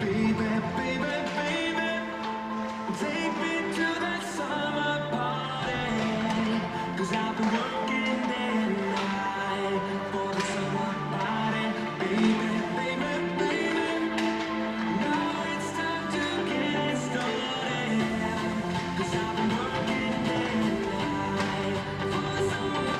Baby, baby, baby, take me to that summer party. 'Cause I've been working day and night for the summer party. Baby, baby, baby, now it's time to get started. 'Cause I've been working day and night for the summer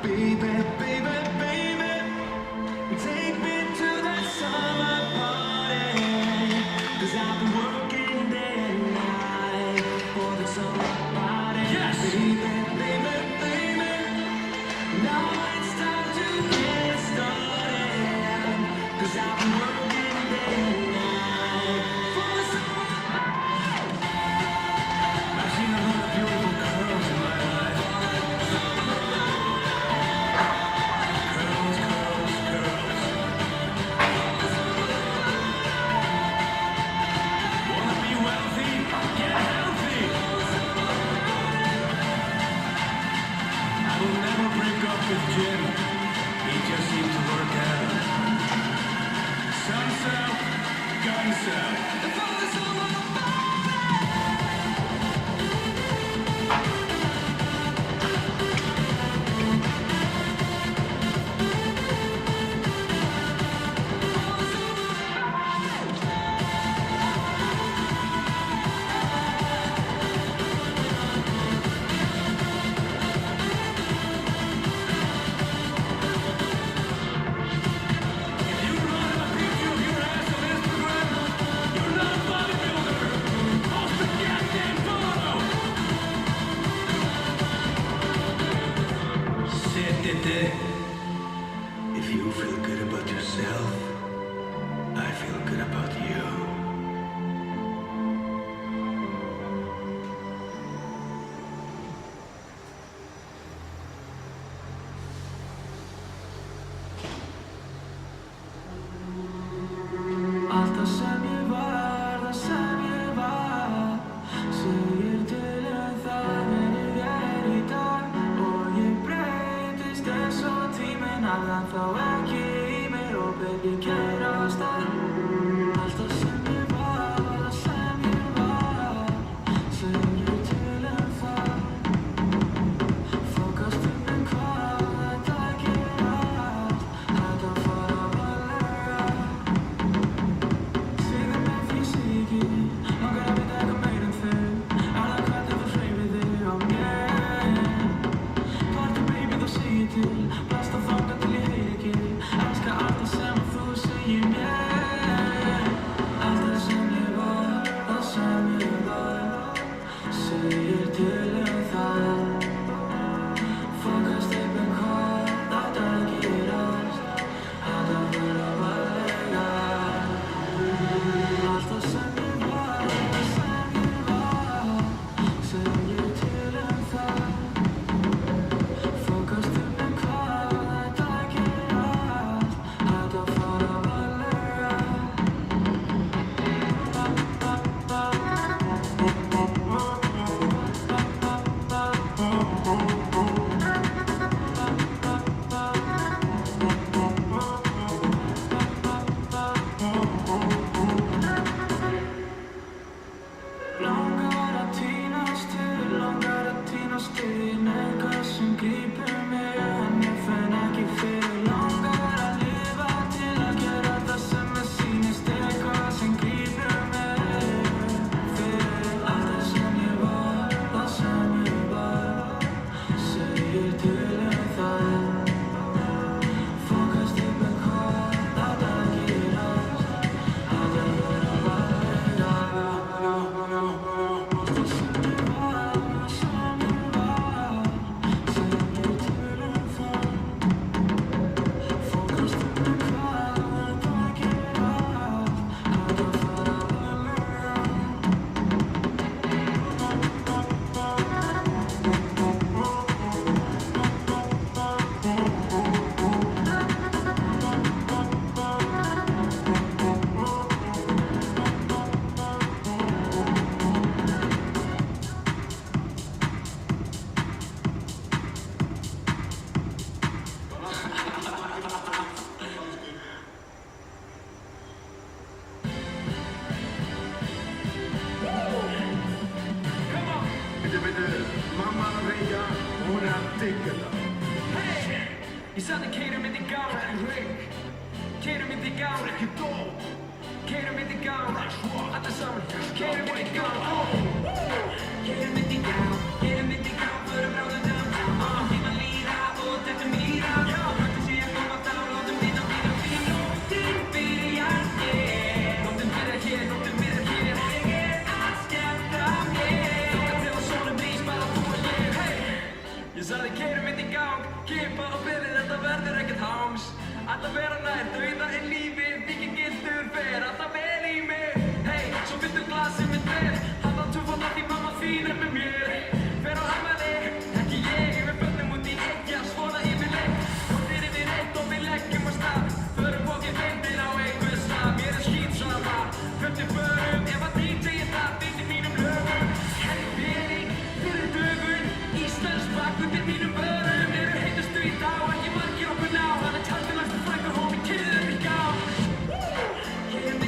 baby, baby, baby, take me to that summer party. 'Cause I've been working day and night for the summer party. Yes! Baby, baby, baby, now it's time to get started. 'Cause I've been working day and night for the summer party. I've seen a lot of beautiful girls in my life. With Jim, he just seemed to work out. Sun's out, guns out. The fun is all if you feel good about yourself, I feel good about you. Allt det som jag var, det som jag var, säger till en för men du är idag. Och jag bröt istället så timmen alla för väg i mig och baby kan rösta. Allt det som jag var, det som jag var, säger till en för. Fokus till en kvar, att jag är allt, att jag får av alla. Basta funka till jag hejder kill. Älskar allt och sen vad får säger nej. gang, keyrum þetta í gang, keyrum þetta í gang, allir saman, keyrum þetta í gang, keyrum þetta í gang, förum bráðum downtown, látum tímann líða og dettum í það, látum sé að koma þá, látum vinna fyrir nóttin byrjar hér, nóttin byrjar hér, ég er að skemmta mér, þangað til að sólin rís bara þú og ég, hey! Ég sagði keyrum þetta í gang, kippa og byrði, þetta verður ekkert hangs, alltaf vera nær, dauða er lífið, vikingildur fer alltaf vel í mig, hey, svo fylltu glasið mitt vel, hafða tvöfald af því mamma þín er með mér, fer á afmæli, ekki ég, við föllum út í eitt, já svona yfirleitt, kortir yfir eitt og við leggjum á stað, förum fokkin beindir á einhver stað, mér er skítsama, föllum förum, ef að DJ-ið það fyrir mínum lögum, henni pening, fyrir dögun, íslensk bak undir mínum börum, eru heitustu í dag, ekki margir okkur ná, hann er tjaldilegstu frængur, homie, kyrðum í gá. Keyrum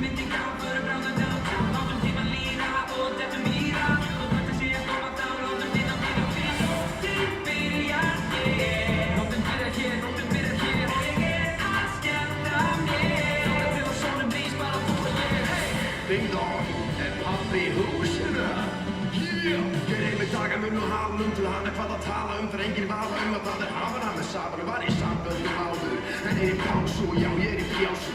þetta í gang, förum bráðum downtown, látum tímann líða og dettum í það, og þetta sé að koma þá, látum vinna fyrir nóttin byrjar hér, nóttin byrjar hér, ég er að skemmta mér, þangað til að sólin rís bara þú og ég, hey! Ding dong, er pabbi í húsinu? Yeah! Ég reyfi dagamun og halum til hann er hvað að tala þegar enginn vafa að það er hafana með saman var í samböndum áður, en er í pásu og já, ég er í pjásu,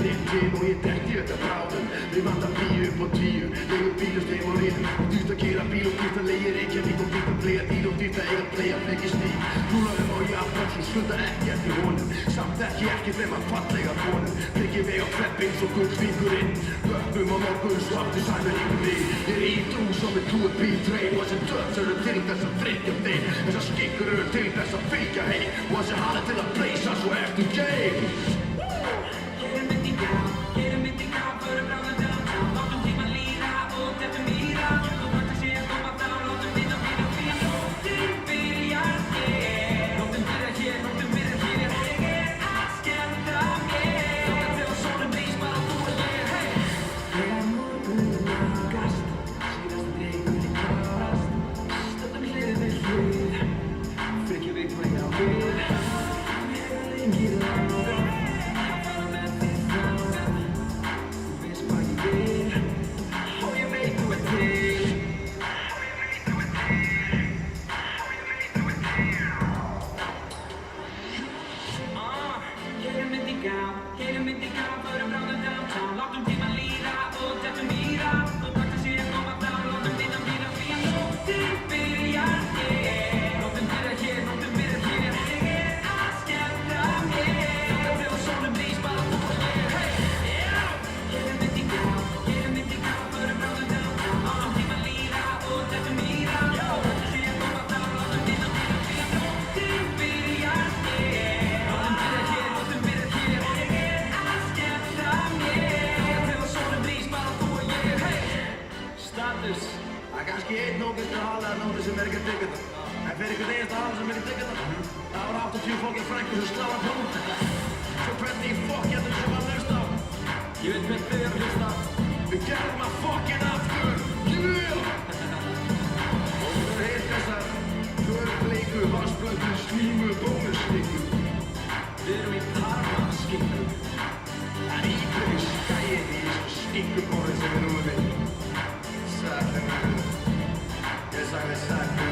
til og ég detti þetta bráðum, við vandar 10 upp á 10, legum bílum steim og riðum, og dýrt að keyra bíl og dýrt að leigja Reykjavík og dýrt að playa díl og dýrt að eiga playa flegi stíl, rúlaðum á jafnframt og skulda ekkert í honum, samt ekki fremma fallega konum, tryggir veg á trepp eins og gullsvíkurinn, vöknum á morgun svo aftur sæmur ykkur við, ég er í drú som er trúið bíltrein og þessi döds eru til þess að þryggja þig, þessar skikkur eru til þess að fylgja heim og þessi hana til að breysa svo eftir game. Keyrum þetta í gang, förum bráðum downtown, látum tímann líða og dettum í það, og þetta sé að koma þá, látum vinna fyrir nóttin byrjar hér, nóttin byrjar hér, ég er að skemmta mér, þangað til að sólin rís bara þú og ég, hey! Þegar morgunin nálgast, síðasta drykkurinn klárast, stöndum hlið við hlið, frekjum við hvað ég á við, hefur lengið langað, að fara með þig þangað, þú veist hvað ég vil, og ég veit þú ert til. Keyrum þetta í gang, förum bráðum downtown, látum tímann líða og dettum í það, og þetta sé að koma þá, látum vinna fyrir nóttin byrjar hér, nóttin byrjar hér, ég er að skemmta mér, þangað til að sólin rís bara þú og ég, hey! Keyrum þetta í gang, förum bráðum downtown, látum tímann líða og dettum í það, og þetta sé að koma þá, látum vinna fyrir nóttin byrjar hér, nóttin byrjar hér, Það er kannski einn ógæstur hala að nóti sem ekki að digga þetta. En fyrir einhvern einasta hala sem ekki að digga þetta, það var 80 fólki frængur sem slá að tóta. Svo hvernig í fokk ég þetta sem að hlusta á? Ég veit hvernig þið eru að hlusta á. Við gerðum að fokkin aftur! Yeah! Og við höfum heilt þessar bleiku, vassblötu, slímu, bónusslíku. Við erum í tarmaskinku. Það er íbyrði skæin í þessu skinkubóði sem við nú erum við. Ég sagði sættu.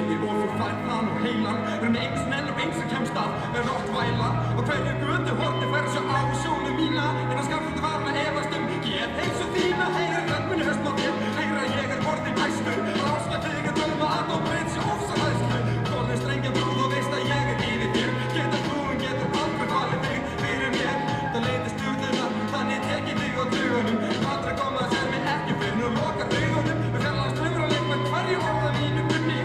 segir og þú færð það nú heilan. Eins menn og eins sem kemst að rottvæla og hverju götu horti fer svo á sjónu mína. En að skapstu varna efast get heilsu þína. Heyra röddminn höst á þér, heyra ég orðin hæstur. Ráska þig að döma að og breyt sér ofsahæslu. Þorðin strengja brúð og veist að ég yfir þér. Getur trúin, getur aldrei valið þig fyrir mér. Það leiðir sturðuna, þannig tekið þig á tugunum. Aldrei koma að sér mig ekki fyrir nú loka augunum. Við fjarlagast hlumraleg með hverju orða mínu bunni.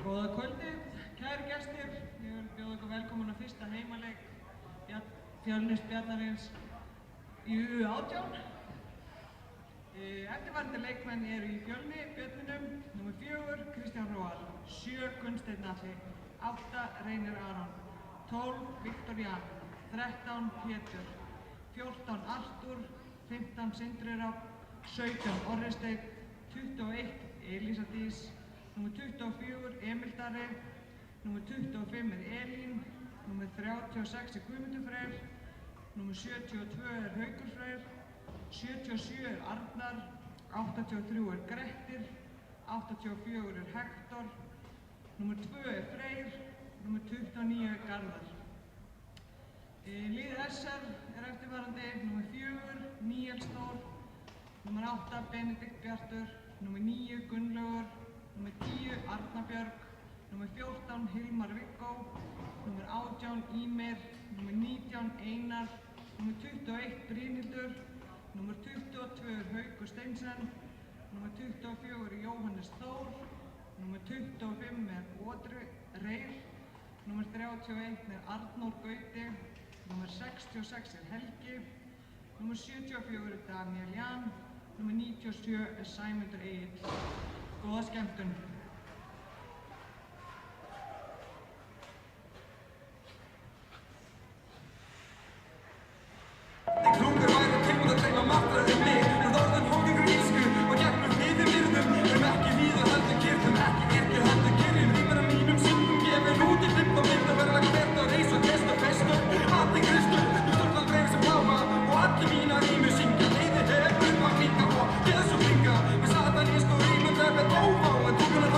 Góða kvöldið, kæri gestir. Ég vil bjóða ykkur velkomin á fyrsta heimaleik Fjölnisbjarnarins í U18. Eftirfarandi leikmenn eru í Fjölni, Björninum, nr. 4, Kristján Róal, 7, Gunnsteinn Atli, 8, Reynir Aron, 12, Viktor Jan, 13, Pétur, 14, Artúr, 15, Sindri Rafn, 17, Orri Steinn, 21, Elísa Dís, nr. 24, Emil Darri, nr. 25 er Elín, nr. 36 er Guðmundur Freyr, nr. 72 er Haukur Freyr, 77 er Arnar, 83 er Grettir, 84 er Hektor, nr. 2 er Freyr, nr. 29 er Garðar. Lið SR er eftirfarandi: nr. 4 Níels Þór, nr. 8 Benedikt Bjartur, nr. 9 Gunnlaugur, nr. 10 Arna Björg, nr. 14 Hilmar Viggó, nr. 18 Ímir, nr. 19 Einar, nr. 21 Brynhildur, nr. 22 er Haukur Steinsen, nr. 24 er Jóhannes Þór, nr. 25 er Otri Reyr, nr. 31 er Arnór Gauti, nr. 66 er Helgi, nr. 74 er Daniel Jan, nr. 97 er Sæmundur Egill. Góða skemmtun. Klungur væri tilbúin að dreyma martraði mig. Orðin hók ykkur ísku og gegnum hliðir virðum. Ekki víða heldur kyrðum, ekki heldur kyrjum. Rímar af mínum syndum, gefin út í 15 mynda. Verðlag hvert að reisa og gesta festu. Allir kristur, þú stjórnar dreif sem bláma. Og allir mína rímu syngja. Leiði hefur að klinga og geða svo klinga. Við satanísk og rímum verðið óvá. En túkunar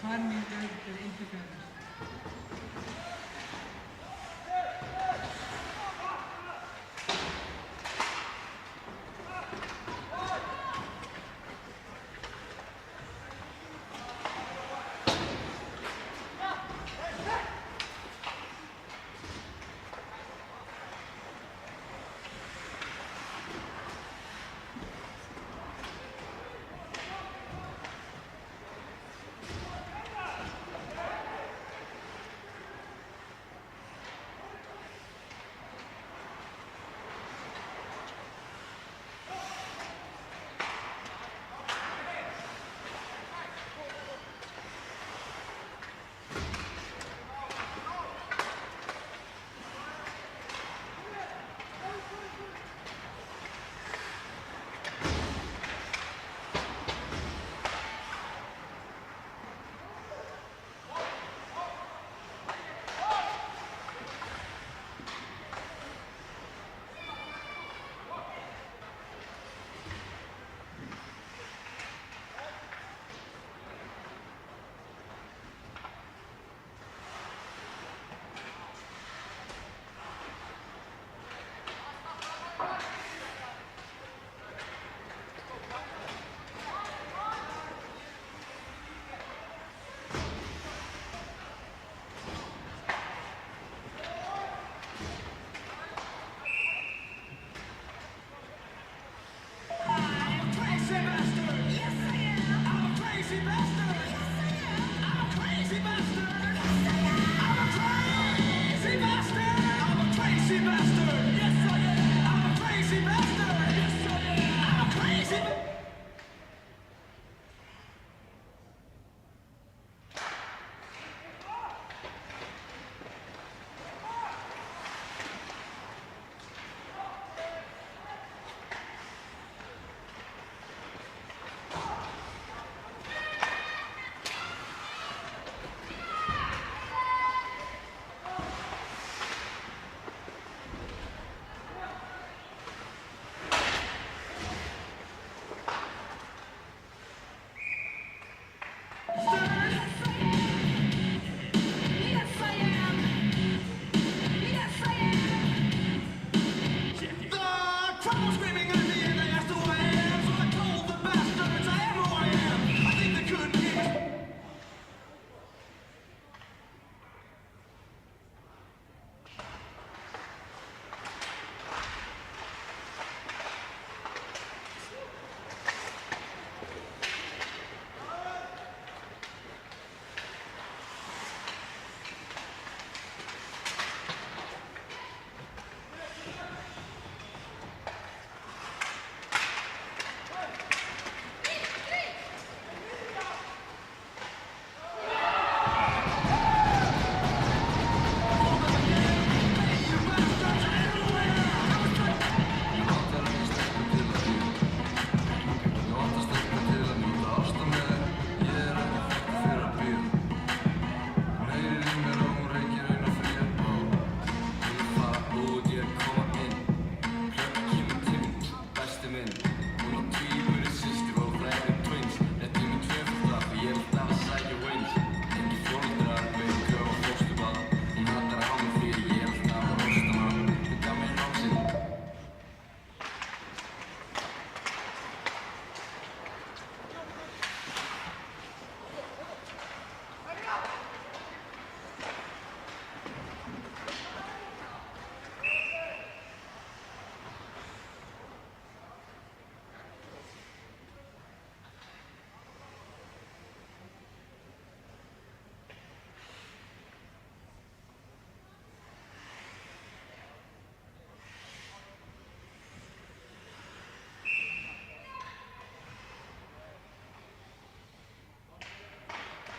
2 mínútur fyrir innbyggjarnir.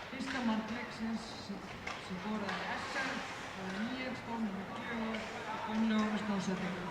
Fyrsta mark leiksins sem skoraði SR var Níels Þór nr. 4 og Gunnlaugur með stóðsendingu.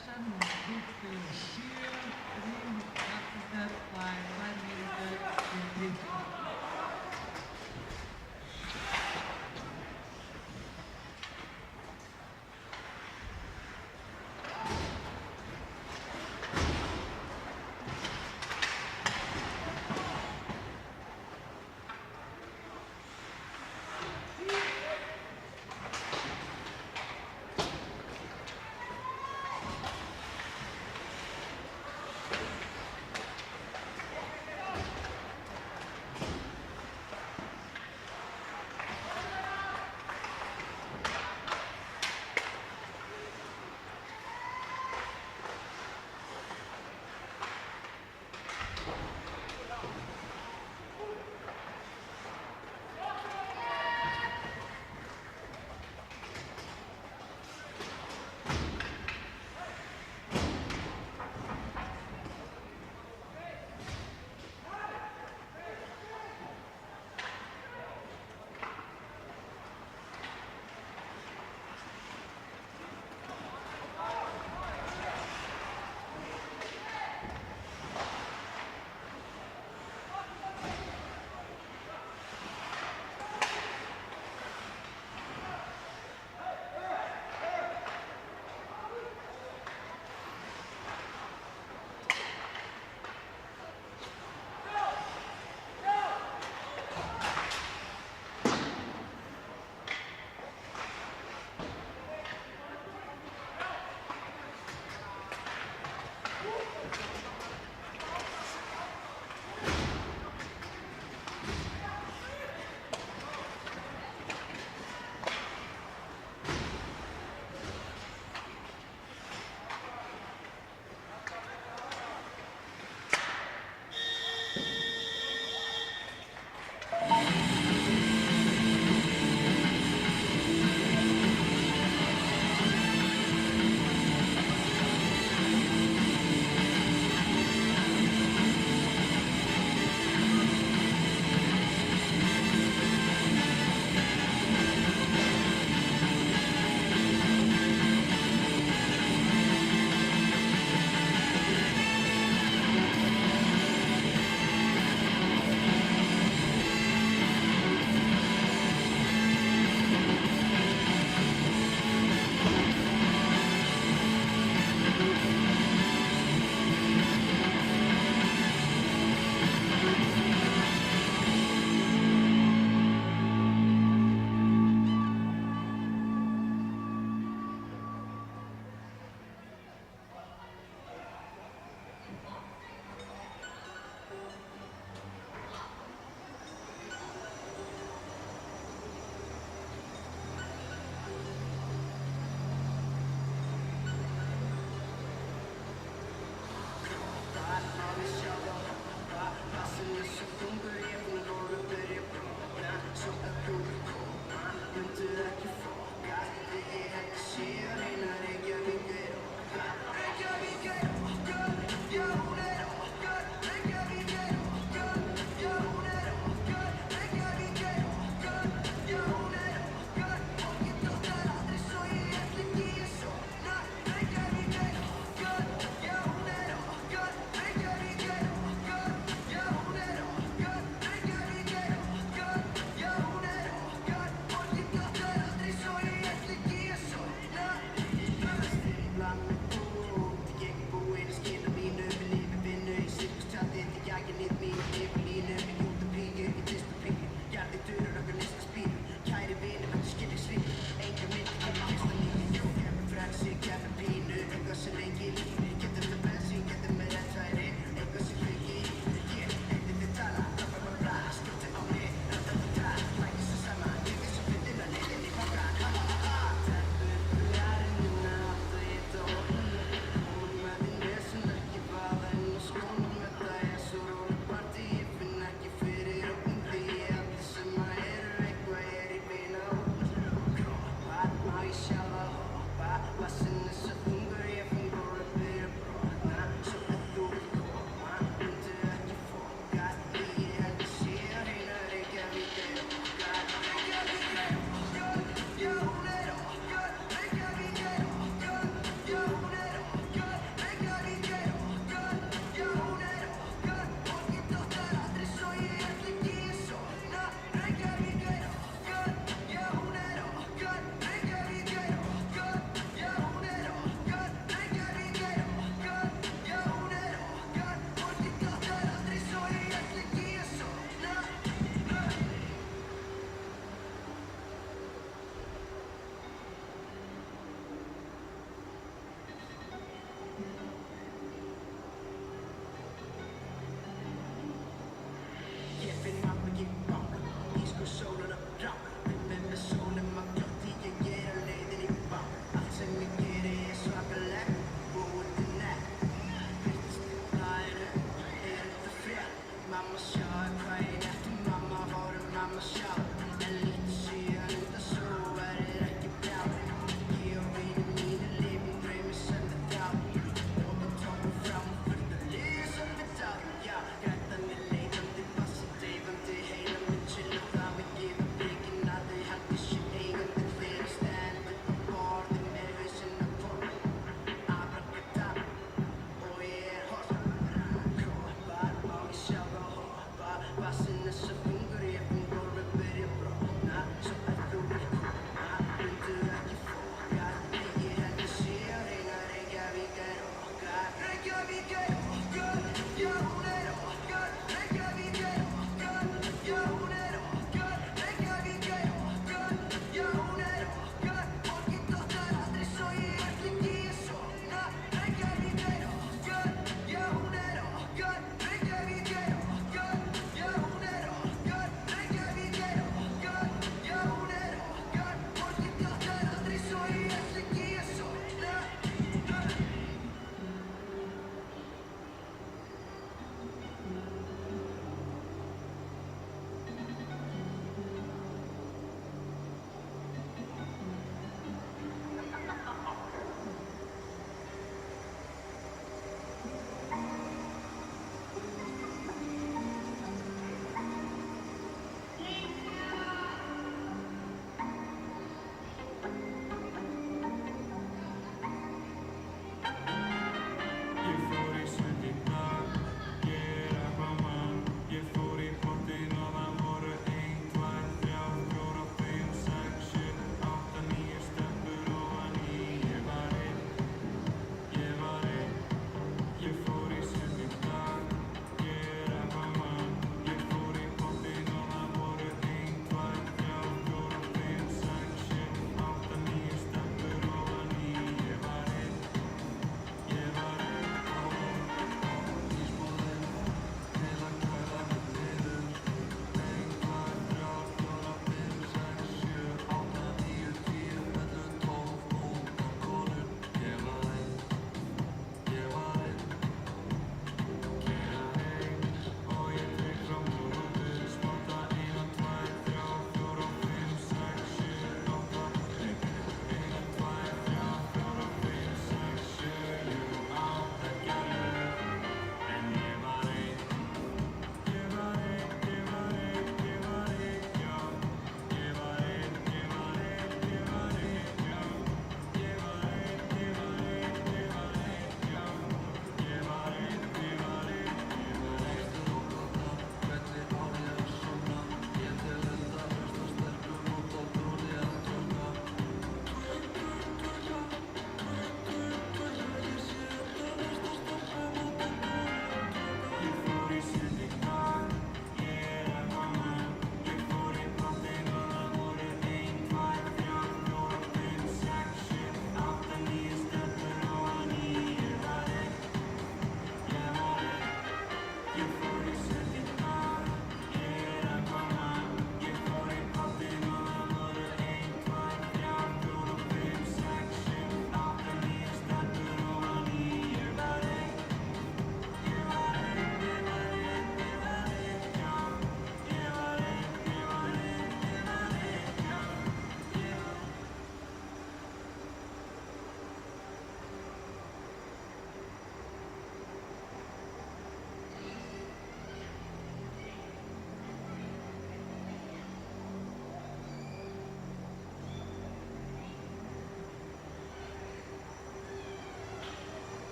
Vesen, númer 27, Brím Hjartardal, fær 2 mínútur fyrir Grímsvík.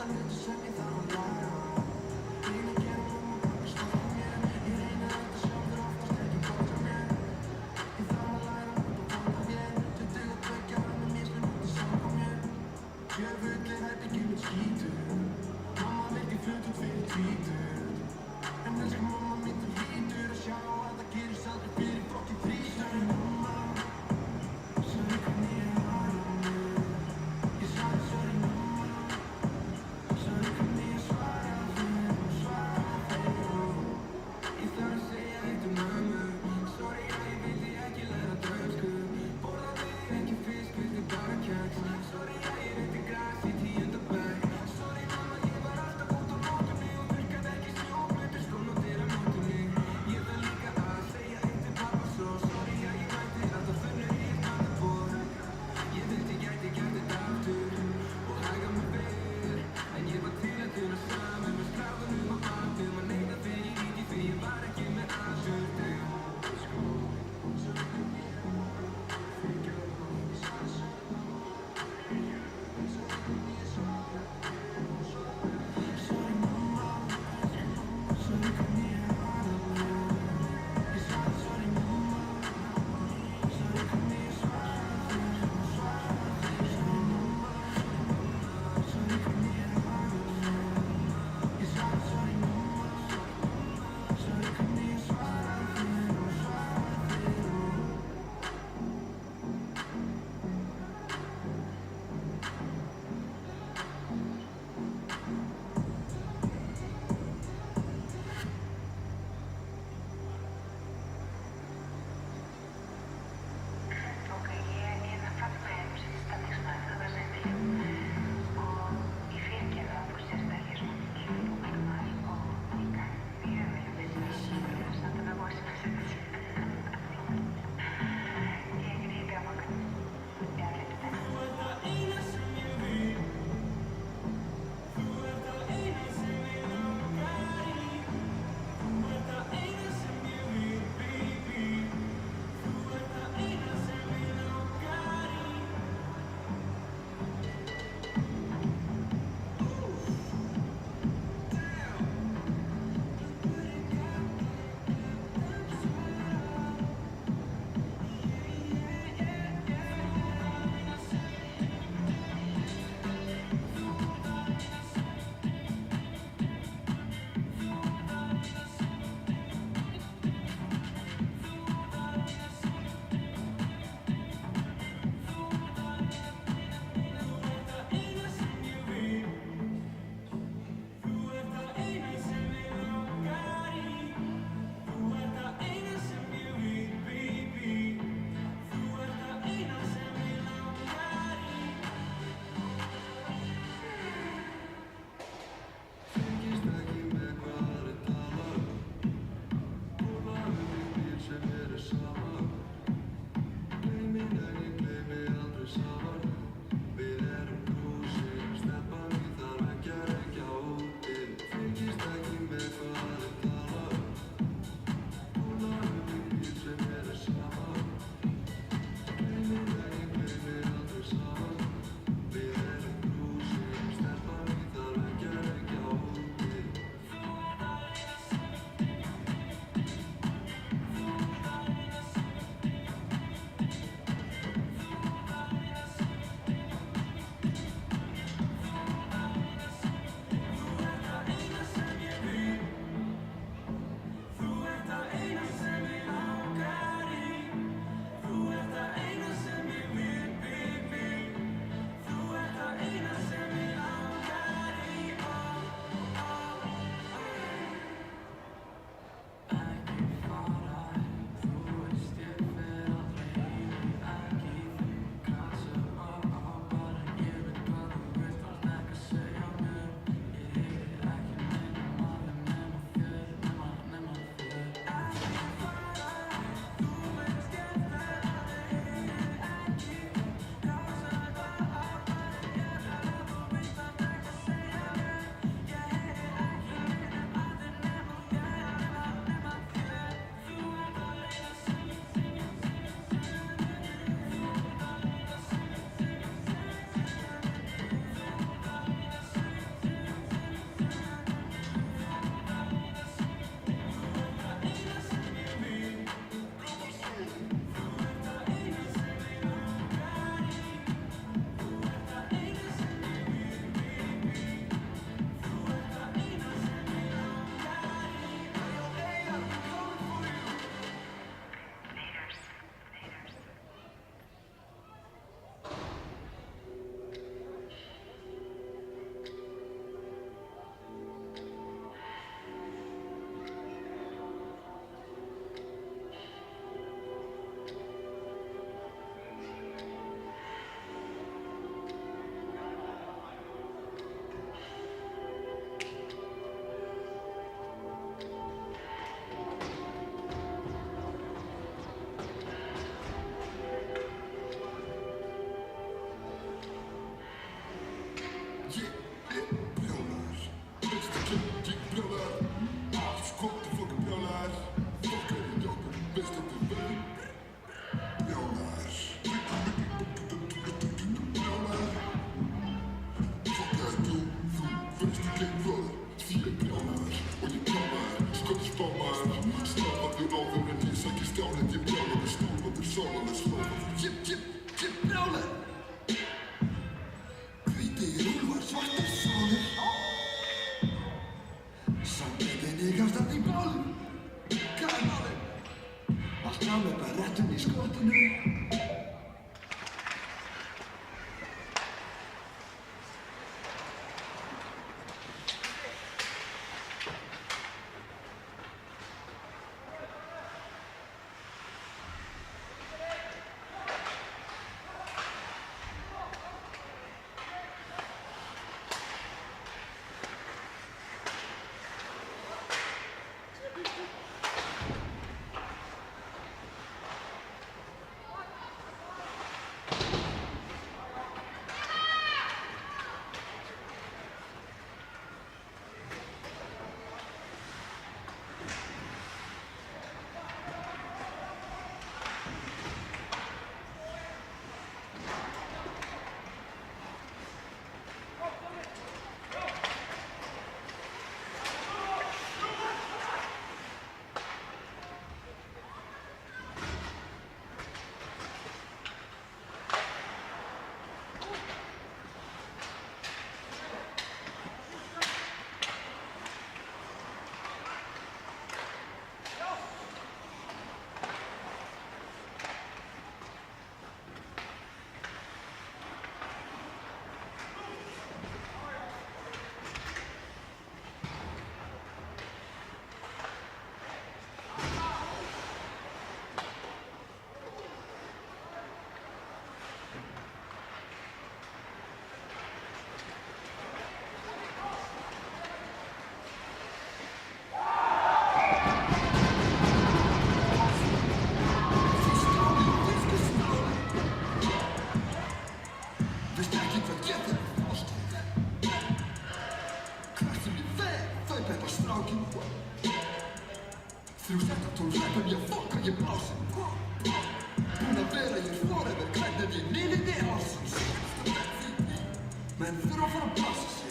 alltaf hluti sem ég þarf að læra. Reyni að gera mamma og pappi stolt af mér. Ég reyni að þetta sjálfur oftast ekki gott af mér. Ég þarf að læra út og vanda vél. 22 ára með mismunandi sanga mér. Djöfull er herbergið mitt skítur. Mamma vildi flutt út fyrir tvítur. En elsku mamma mín, þú hlýtur að sjá að það gerist aldrei fyrir fokkin þrítur. Mamma, sorry hvernig ég var á mér. Ég sagði sorry mamma, sorry hvernig ég svara þér og svara þér. Ég þarf að segja eitt mömmu, sorry að ég vildi ekki læra dönsku. Borðaði ekki fisk, vildi bara keks. Sorry að ég reyndi gras í 10. bekk. Sorry mamma, ég var alltaf út á nótunni og virkaði ekki snjóblutur skóna til að Brjálar, veistu kemur ég brjálar. Allt skott og fokkin brjálar. Fokkar í okkur, veistu við verðum. Brjálar, brjálar. Fokkaði þú veistu kemur. Því ég brjálar og ég brjálar. Skott spámar, snafaður áður en ég sækir stjálið. Ég brjálar með stólvaður, sálarlega slófaður. Ég brjálar. Hvítir úlfar, svartar sálir. Samleitinni kastað í bálum. Hvað er málum? Allt á með barettum í skottinu. Þrjú setta tól hlæpum ég fokka ég blásin. Búin að vera ég forever klædd ef ég nýliði ársins. Menn þurfa að fara að passa sig.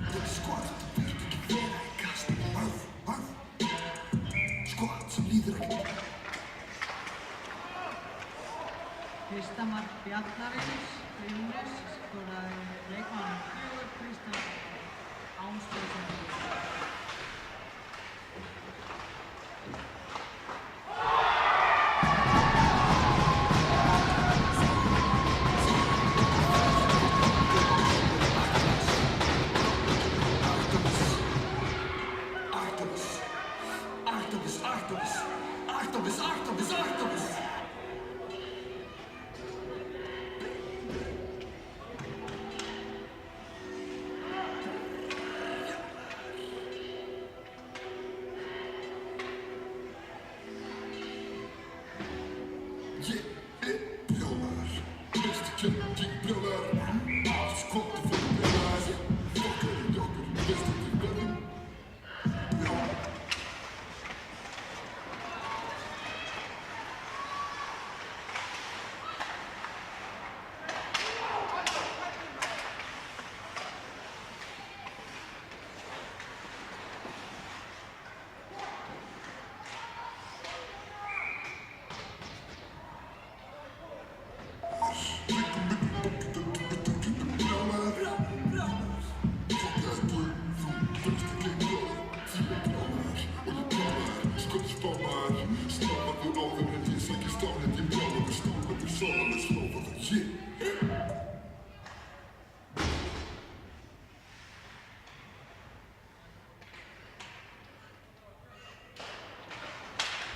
Þetta skot verður ekki vera í kasti. Skot sem líður ekkert. Fyrsta mark Bjarnarins, Grímnes, skoraði leikmaðurinn 4, Kristján Ánstöðsson.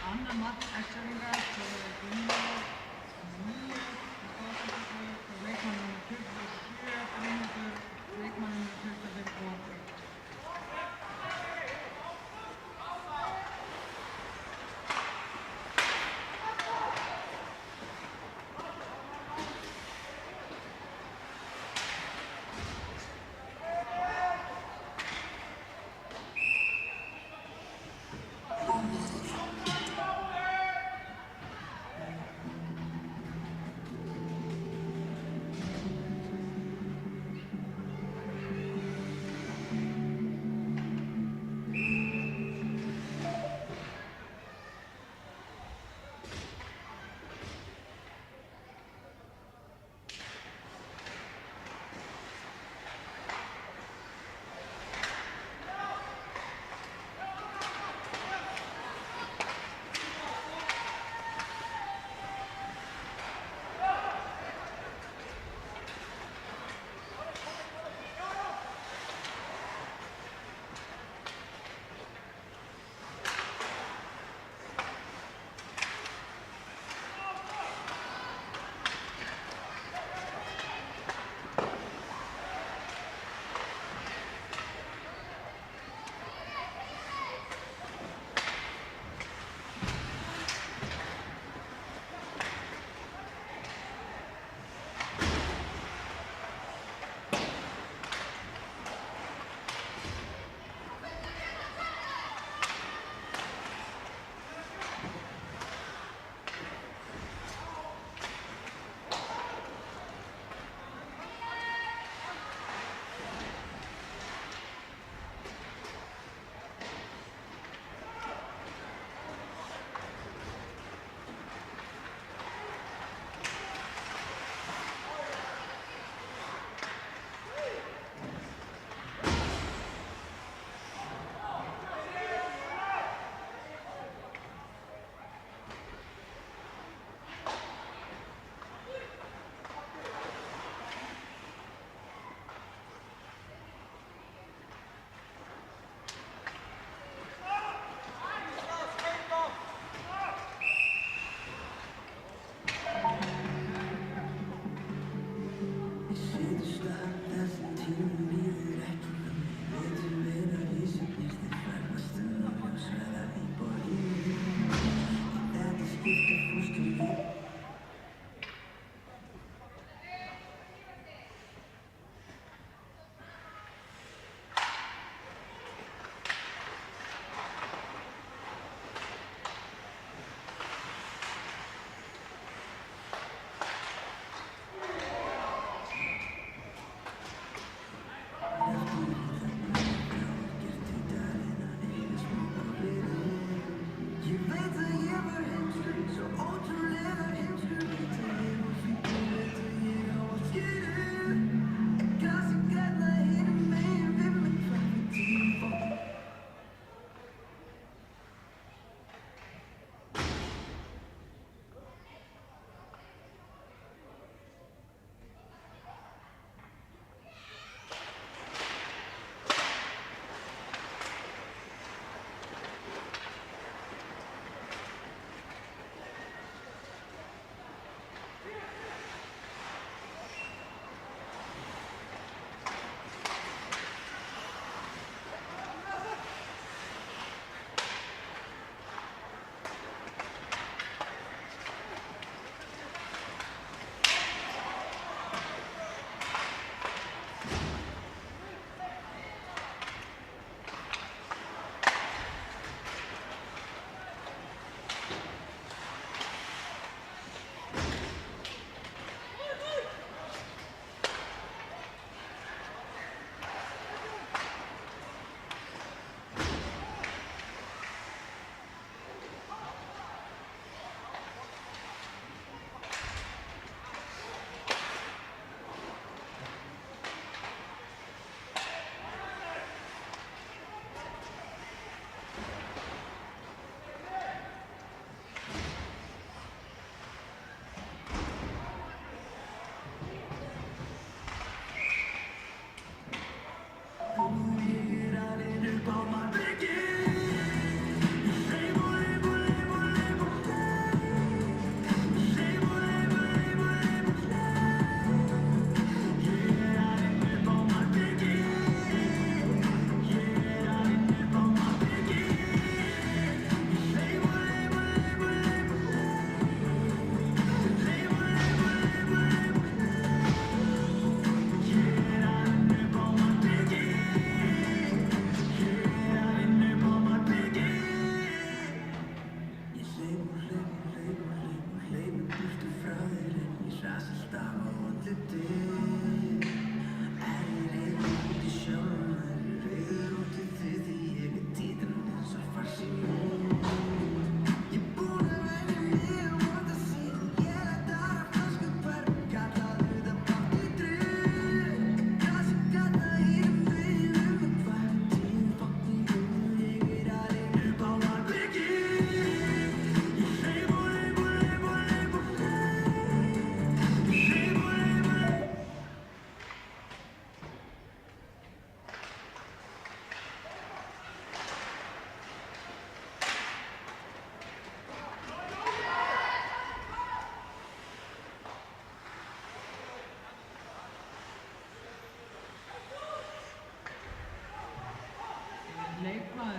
Annar mark Eskjavíkinga skoraði Gunnlaugur 9 í stóðsendingu og leikmaður númer 27 Brynhildur, leikmaður númer 25 og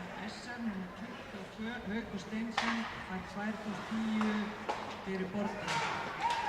fær SR nr. 22, Haukur Steinsson, fær 2.10 fyrir Borgir.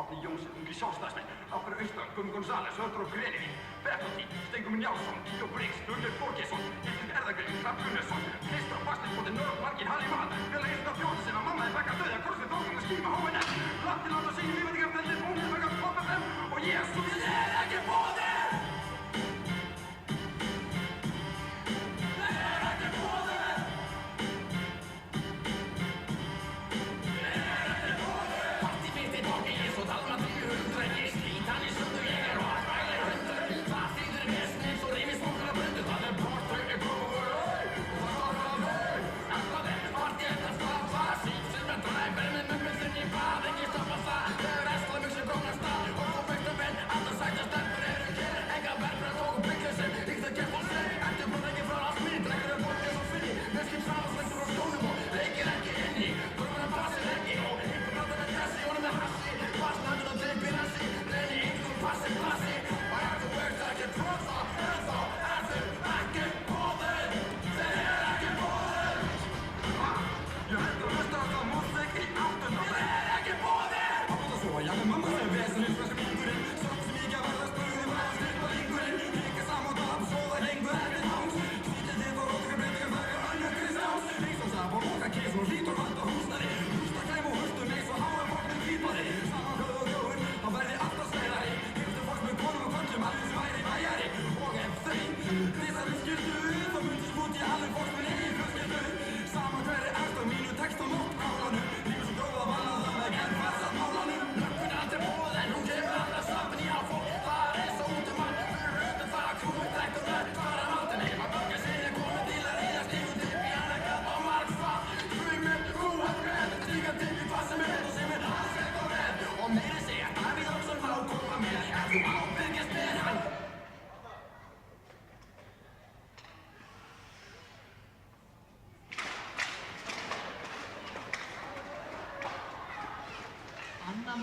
Árni Jónsson, ungir sjálfstæðismenn, Ákveður Austran, Guðmundur González, Hörður og Grenivín, Bertoldi, Steingrímur Njálsson, Kíó Briggs, Gunnleif Borgeirsson, Hildur Erðagrein, Hrafn Gunnarsson, Kristóf Bastelbóti, Norð Margir, Halli Mann, Björn Eistad Jónsson, Mamma er Begga Döða, Korsveit Þórðum og Skíma HNF, Lattiland og Sigur Lífandingarfelli, Bónir Begga Poppa og Jésús er ekki boðið! Stoppa það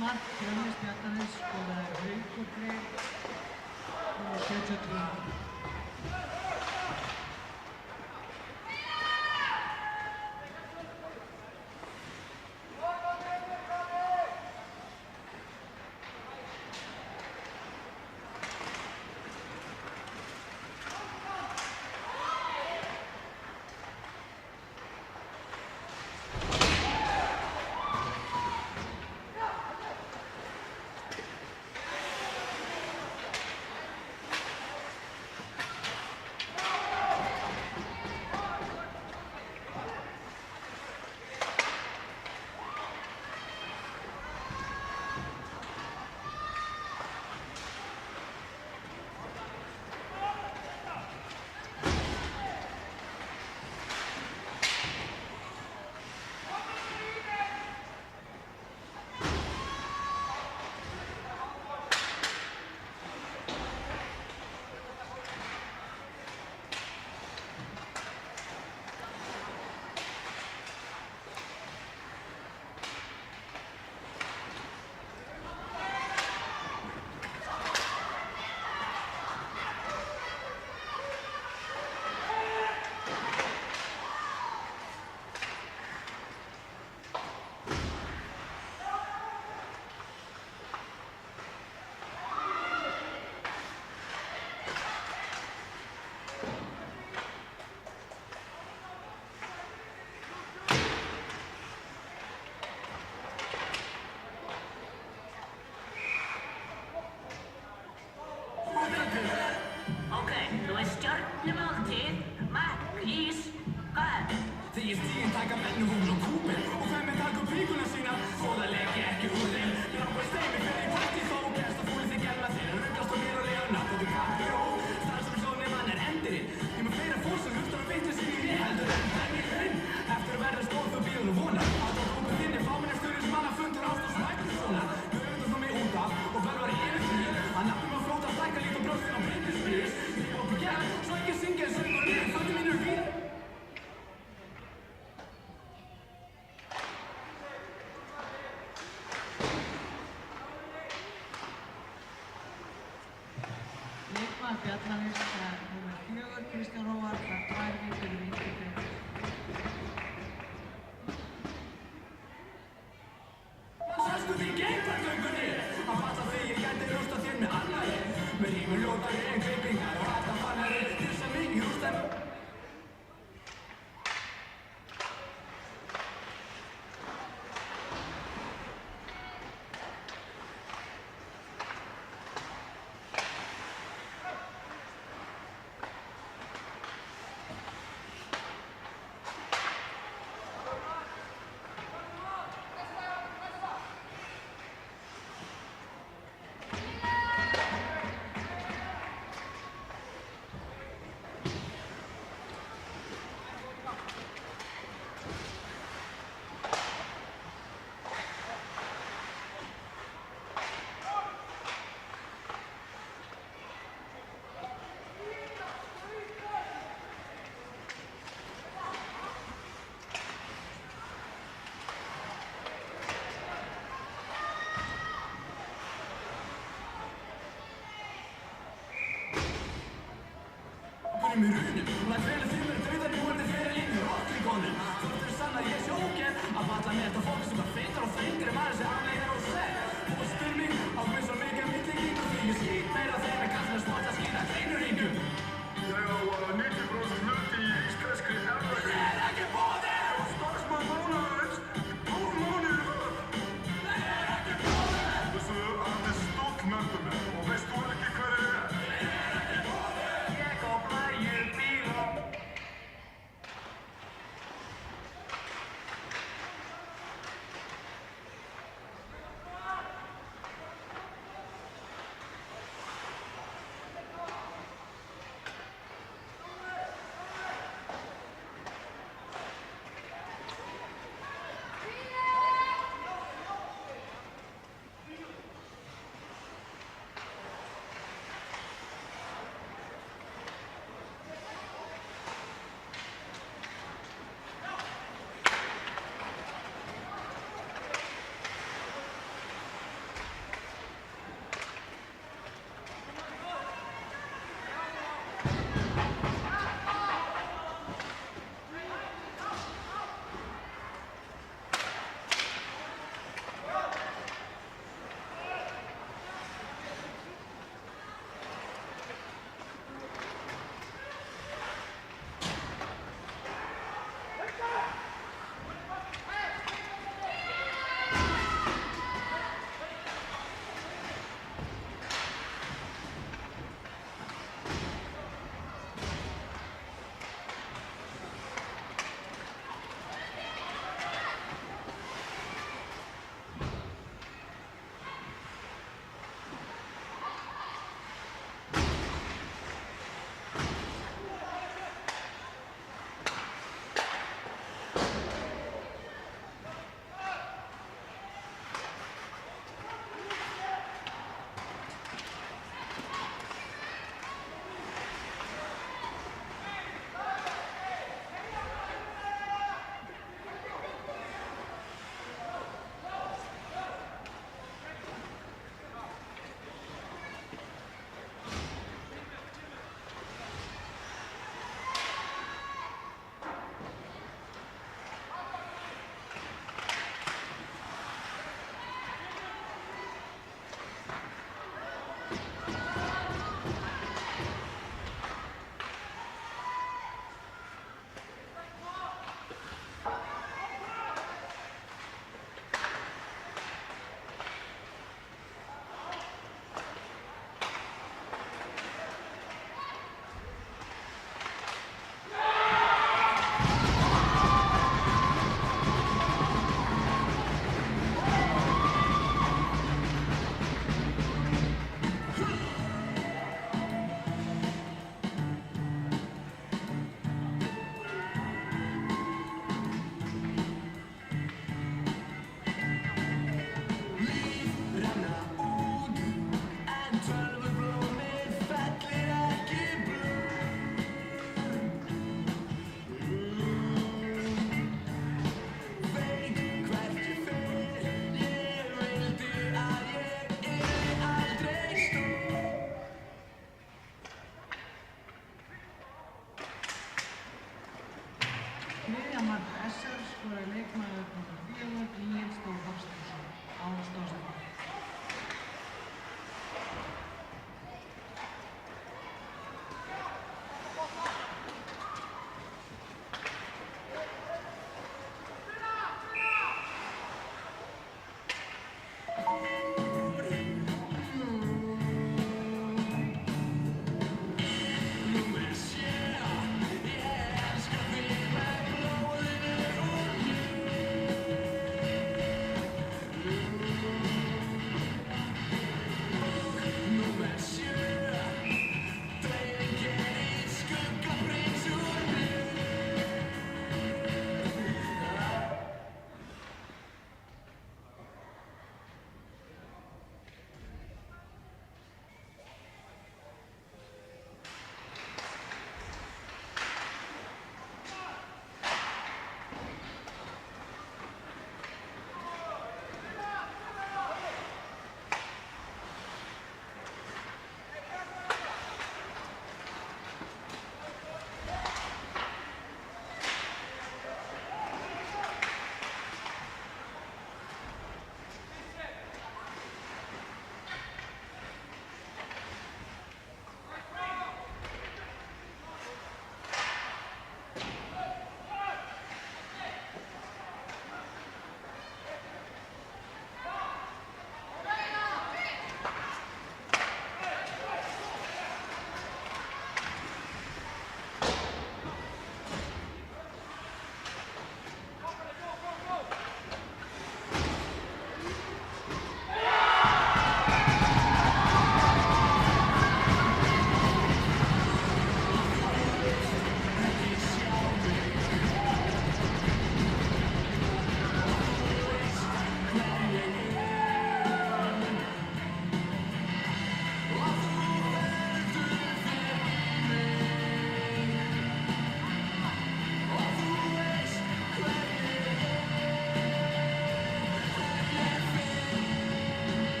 mark Fjölnis Bjarnanes skoraði Haukur Freyr númer 72. Stjörnumáltíð, makk, ís, hvað? Þegar stíðin taka menn hús og kúpin og þeim með taka upp víkuna sína svo það leggi ekki úr þeim. Mér ákveð steimi fyrir í partí þó gerst að fúli þig gelma þeir ruggast og mér og lega nátt og þú kappi og þar sem sjónir mann er endirinn. Ég með fleira fólk sem hlustar og veitir sig í mig heldur en það er hrein. Eftir að verða stóð þú bíðun og vona að þú kúpið þinni fámennarstöður sem manna fundur ást og slæktur svona. Þú auðvitað þú mig út af og verður í yfir því að nafnum að flóta stækka líkt og brjóstin á Britney Spears. Svo ekki syngja en söngur og niður fötum mínur vín. Leikmaður Bjarnanes er númer 4 Kristján Róar þar 2 vikur í vinstri bein. Sástu því geimfargöngunni að passa því ég gæti rústa þér með annari með rímur ljótari en klippingar og hægt að fannari til sem mikið rústem.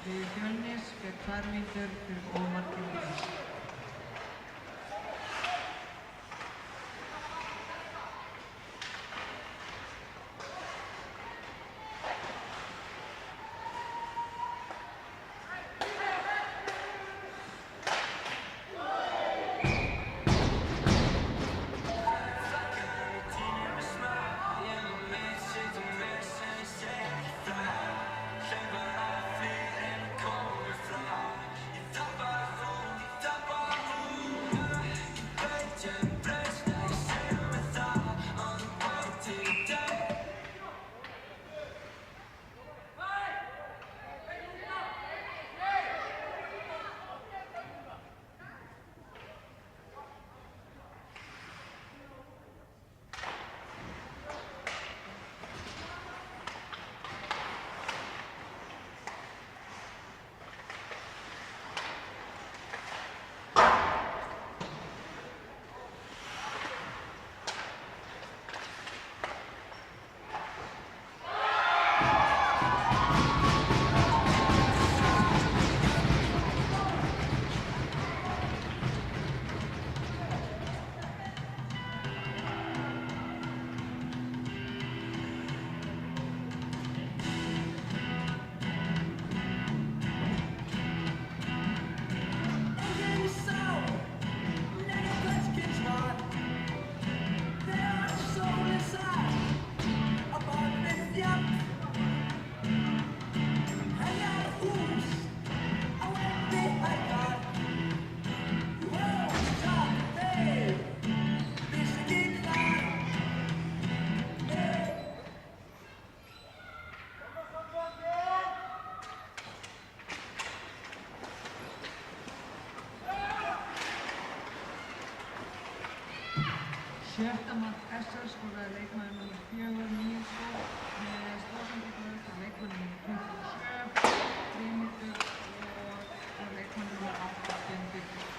Fjölnis gegn Hvarvítur fyrir Ómar Gylfason. Sjötta mark SR skoraði leikmaður nr. 4 Níels Þór með stoðsendingu frá leikmanni nr. 27 Frímyndur og leikmanni nr. 8 Benedikt.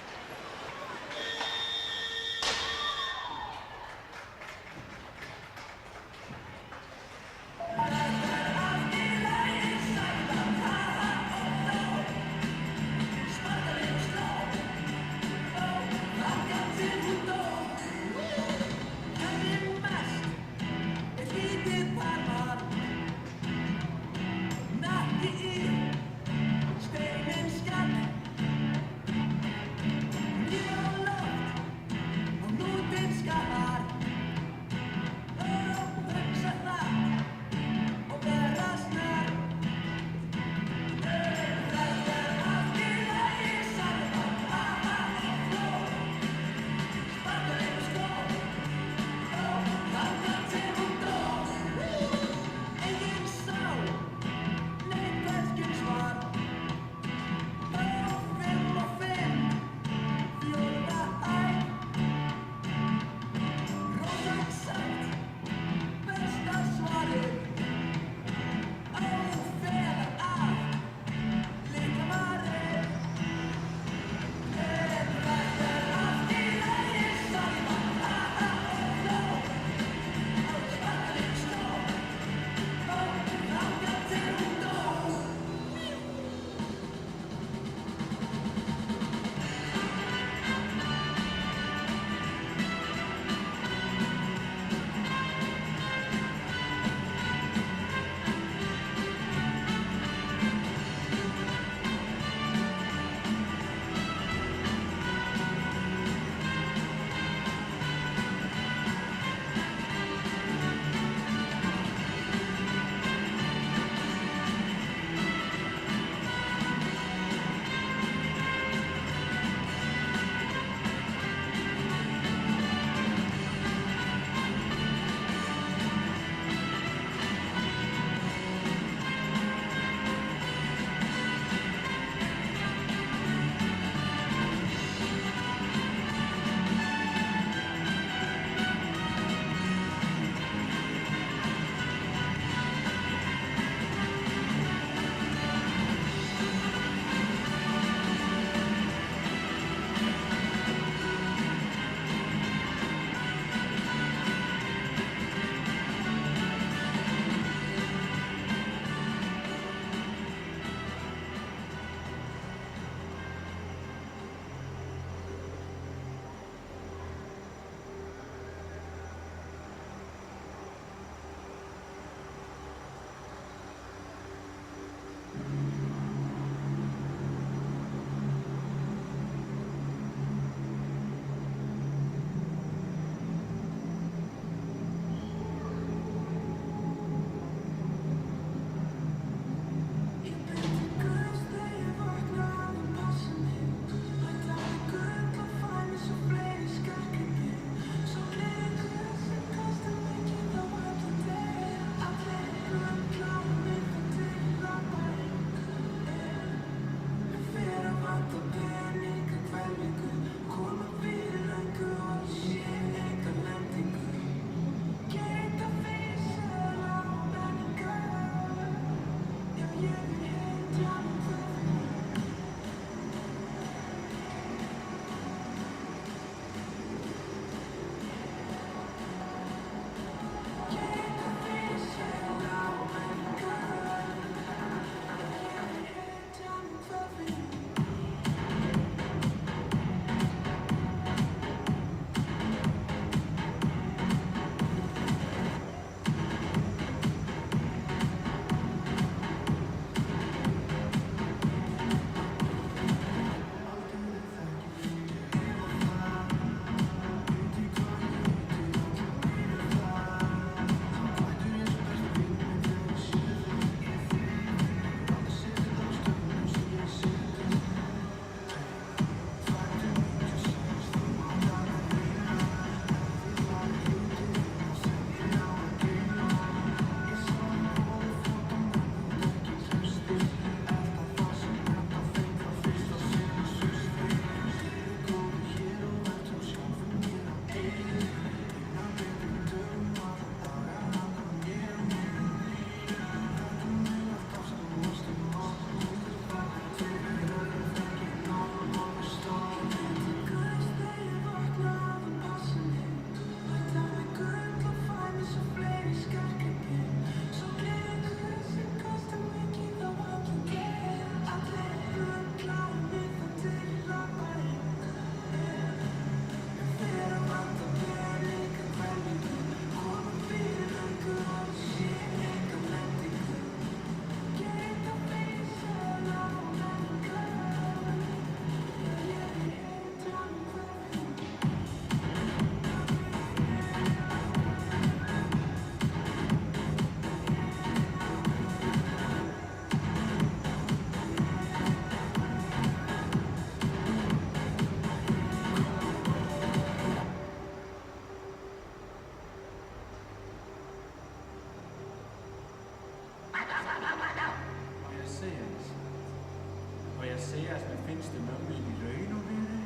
finnst þið mömmu í raun og veru?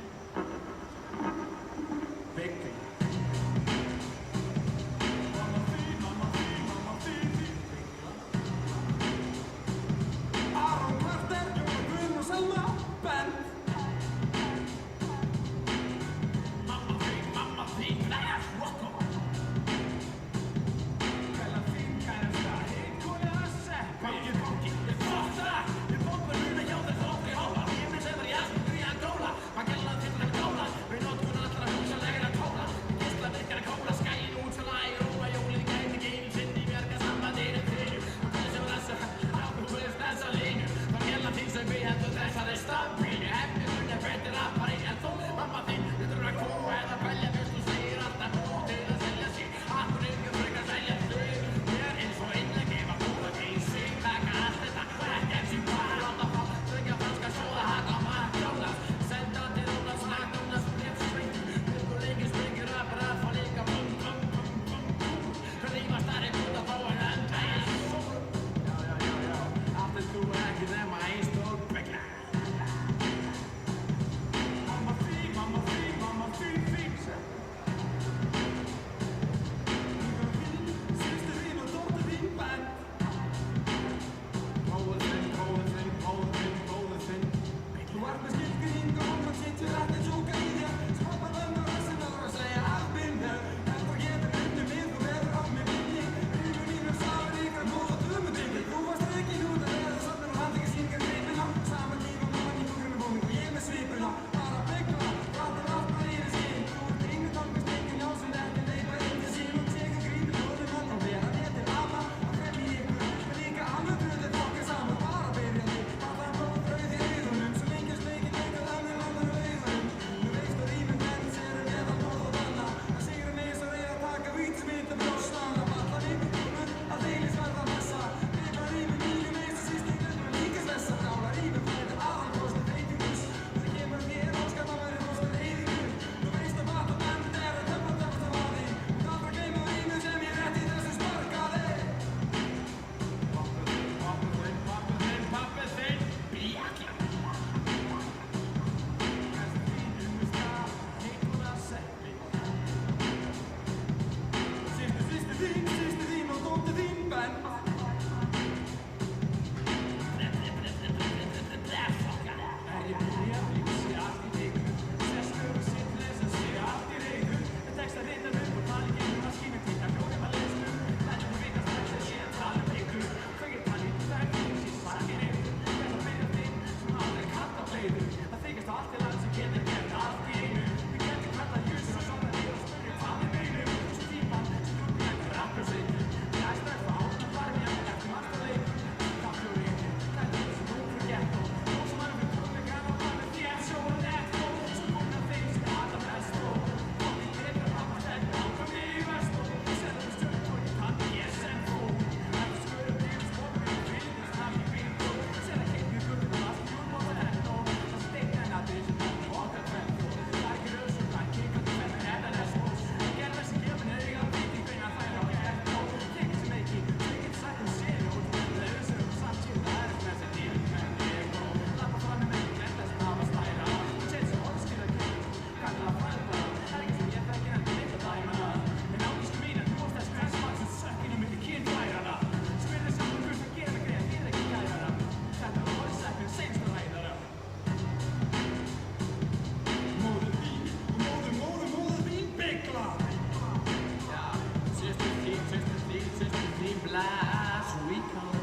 Begla. Mamma þín, Aron, Marter, Jóna, Guðrún og Selma, Bent. Mamma þín, Lars, Rocco. Kæla þín, kærasta, heitkona, Seppi. Banki, ég fótt það. Ég fótt með luna hjá þér þótt ég hóla. Ég minn sem var í aðstöðu í að góla. Maður gæla til að góla. Við notkun allra húsalegir að kóla. Gísla virkar að kóla, skæin út svo læg. Róa jólið gæti ekki einu sinni bjarga sambandinu þínu. Og þessi var þessa, ábúið þessa línu. Það gæla þín sem við hendur þessari stampínu. Eftir munni betri rappari en þú. Mamma þín, við þurfum að kúa eða belja fyrst. Þú segir alltaf nú til að selja sig. Akkur ykkur frekar selja þig. Mér eins og innlegg ef að búa til sig. Taka allt þetta, ekki eins og bara láta fá. Tryggja franska sjóða, haka McDonalds. Senda til Rónas, McDonalds, Flipstreet. Ykkur leikir springur upp, rappa líka bum, bum, bum, bum, bum. Hvernig var starri út að fá en enda í sól. Já, allt er þú ekki nema einn stór begla. Mamma þín, systir þín og dóttir þín, Bent. Móður þinn. Þú ert með skilgreiningu og maður situr ekki að tjóka í þér. Skopar vömmur rassinnar og segja I've been there. Þetta getur undir mig, þú verður á mig minni. Rífur mínum sáir ykkur góða dömudinni. Þú varst rekin út að eða söfnur og handi ekki síngar greipina. Saman líf og mann í grunni búning og ég með svipuna. Bara begla, pratar allt með yfir skinn. Þú ert yngur tálmist ekki njá sem ekki leipa inn til sín og tekur grípið hóðum hann og vera netir alla. Og hvernig ykkur, men líka alveg bröðið fokkar saman. Bara byrjandi, það blóð brauð í augunum. Svo lengi smekin leikar langur langur augunum. Nú veist þú rífum menn sér meðal blóð og danna. Það sigur mig svo reyð að taka vít sem hitta brjóstan. Að falla líka komur, að deilis verða messa. Rifla rífum nýju meist og síst í glöndum líka slessa. Dála rífum fættir aðalkost og feitingus. Það kemur þér óskat að væri rostur eyðingur. Nú veist þú hvað það bend er að töfla af vaði. Og aldrei gleyma vínu sem ég rétt í þessu sparkaði. Pappi þinn, bjakla. Systir þín og dóttir þín, Bent. Ég byrja að sé allt í ykkur. Sestur og sittles að sé allt í reyður. En tekst að reyna upp og tala ekki maskínu til að bjóða maður lestur. Lætum við vita strax að sé að tala ykkur. Hvað ég tali, það fyrir síðan sakir ykkur. Þetta byrja þinn sem aldrei kalla fleiður. Það þykist á allt í land sem getur gert allt í einu. Við getum kalla hjúsur og svona þér og spyrja hvað við meinum. Svo tíman sem þú byrja rappur sig. Við æstum eftir átt að fara mér eftir margt að leikur. Kappjóri ykkur, þetta er sem þú fyrir gett og sem hann við tónleika og hann er þér svo og nett og svo komin að þeim sem alltaf best og fólki greipur pappa stendur áfram mig í vest og setjum stjórn og ég kann ég sem þú. Þetta skurður mig skopur í kvinni snabbt í bingo. Setja kynni gullin og allt júl og þetta og það steikna henni að því sem hann okkar tvent og það er ekki rauðsum hann kikkandi með þetta rest og gerð þessi gefin eiga að viti hvernig að þær á gert og tekið sem ekki, tekið sagt um sér og það auðsir og samt síðan það er með þessi nýjum menn ég og lappa fram með mig glenda sem hafa stæra og tjeins og orðskýra kynni kalla að frænda, það er ekki sem ég þekki en neitt að dæma en ágísku mín en þú varst þess pressmann sem sökkinu milli kynfærana spyrði saman hvers að gera greið þér ekki kærara þetta var orðsæknin senst að ræðara Móður þín og móður þín begla Já, systir þín blas we come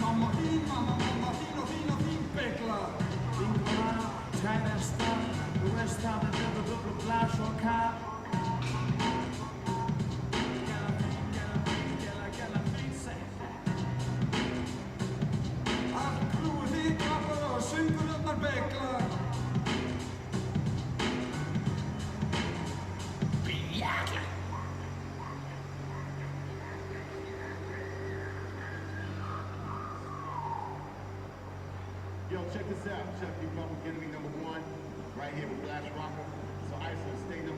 Mamma þín, mamma þín og þín begla Vinkona, kærasta, þú veist það er dublu blas og kapp Gæla þín, seg Allt krúið þitt rappar og söngurnar begla Bjakla Yo, check this out. Chuck D. Public Enemy #1, right here with Blast Rocker. So Iceland, stay #1.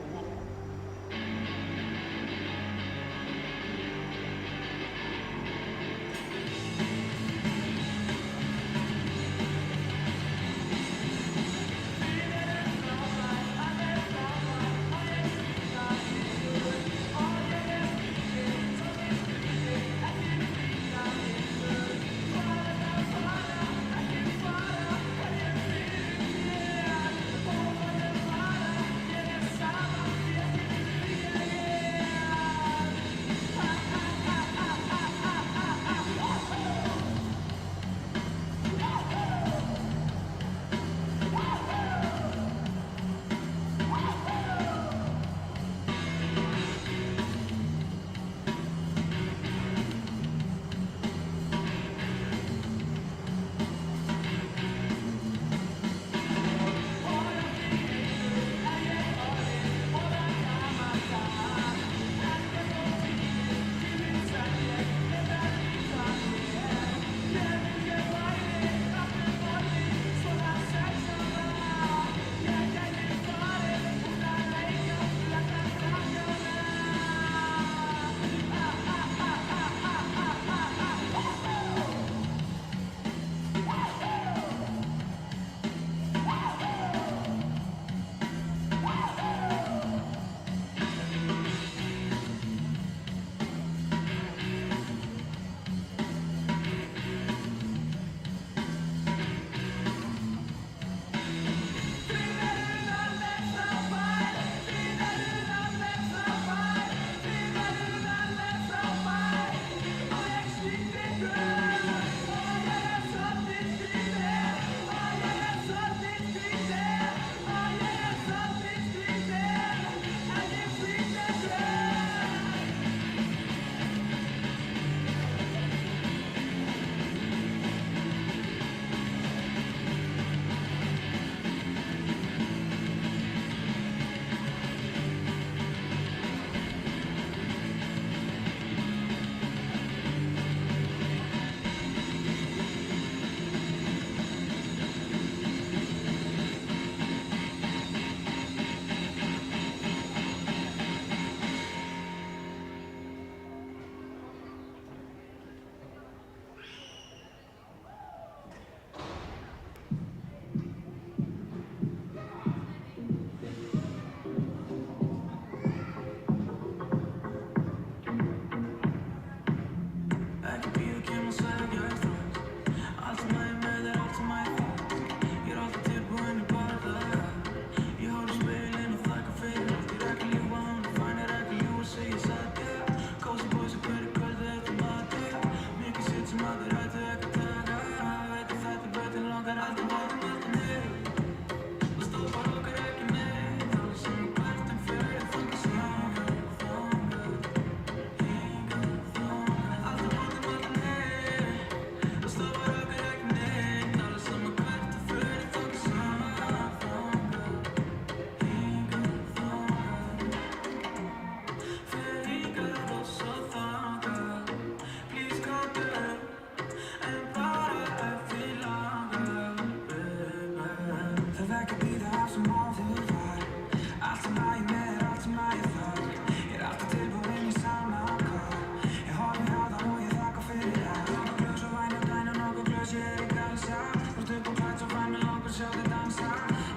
sjá þig dansa.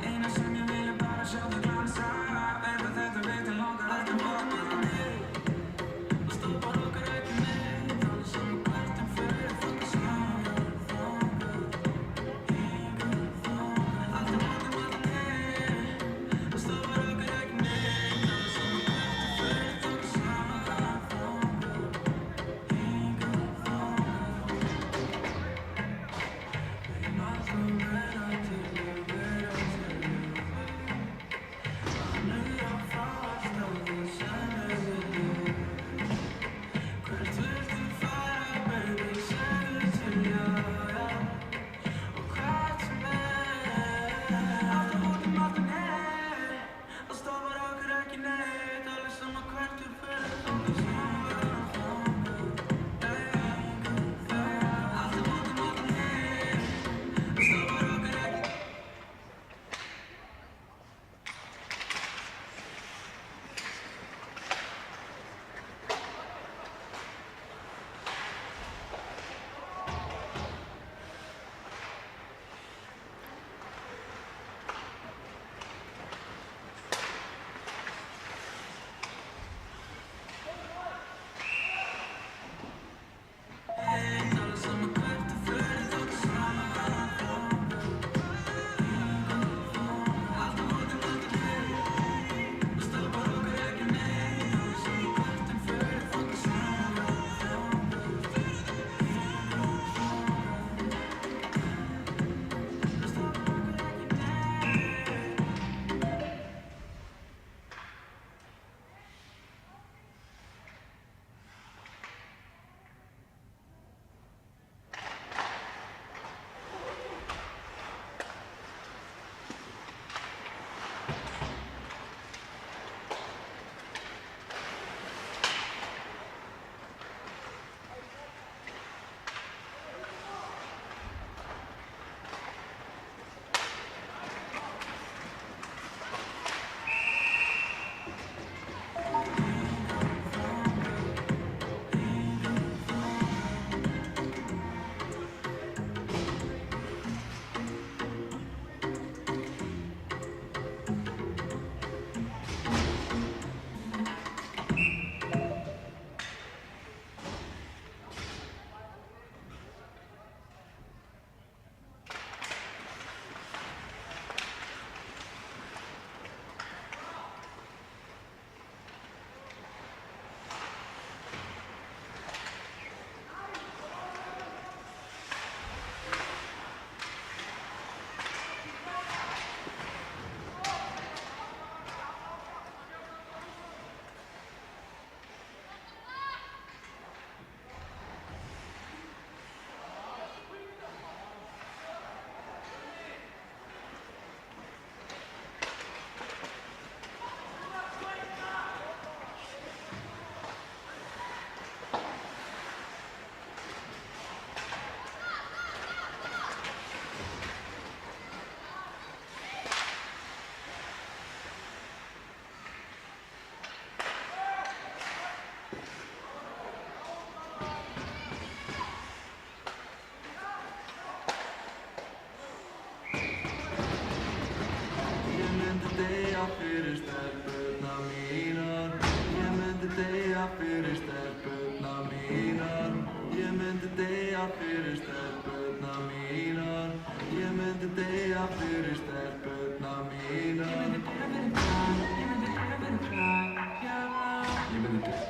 Eina sem ég vil bara sjá þig glansa. Veit að þetta veitir langar ekki mótmæla mig. Það stoppar okkur ekki neitt. Allir saman hvert fyrir þangað saman. Alltaf mótmæla mig. Það stoppar okkur ekki neitt. Allir saman hvert fyrir þangað saman. Fyrir stelpurnar mínar. Ég myndi deyja fyrir stelpurnar mínar. Ég myndi deyja fyrir stelpurnar mínar. Ég myndi deyja fyrir stelpurnar mínar. Ég myndi deyja fyrir hvað? Ég myndi deyja fyrir hvað? Já. Ég myndi deyja.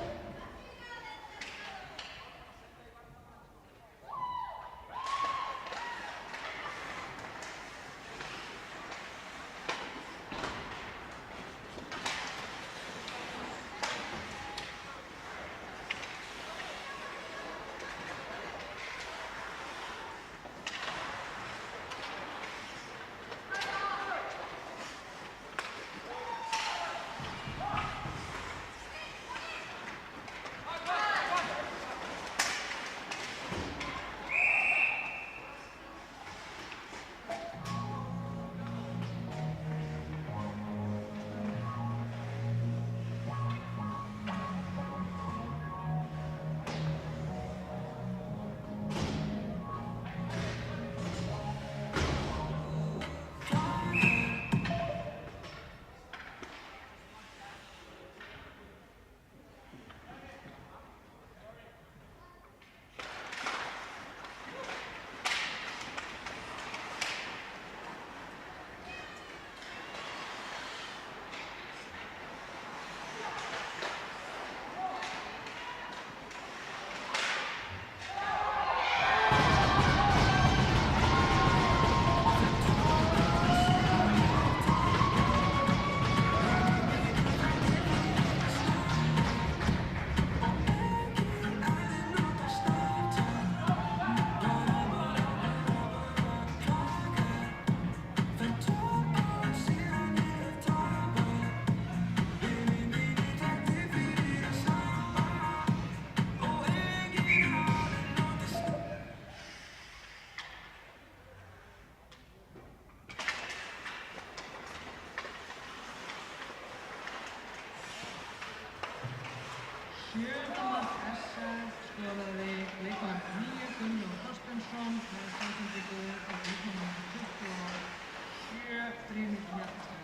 Sjöunda mark SR skoraði leikmaður 9 Gunnlaugur Þorsteinsson með staðsendingu á leikmann 27 Brynhildur Hjartarson.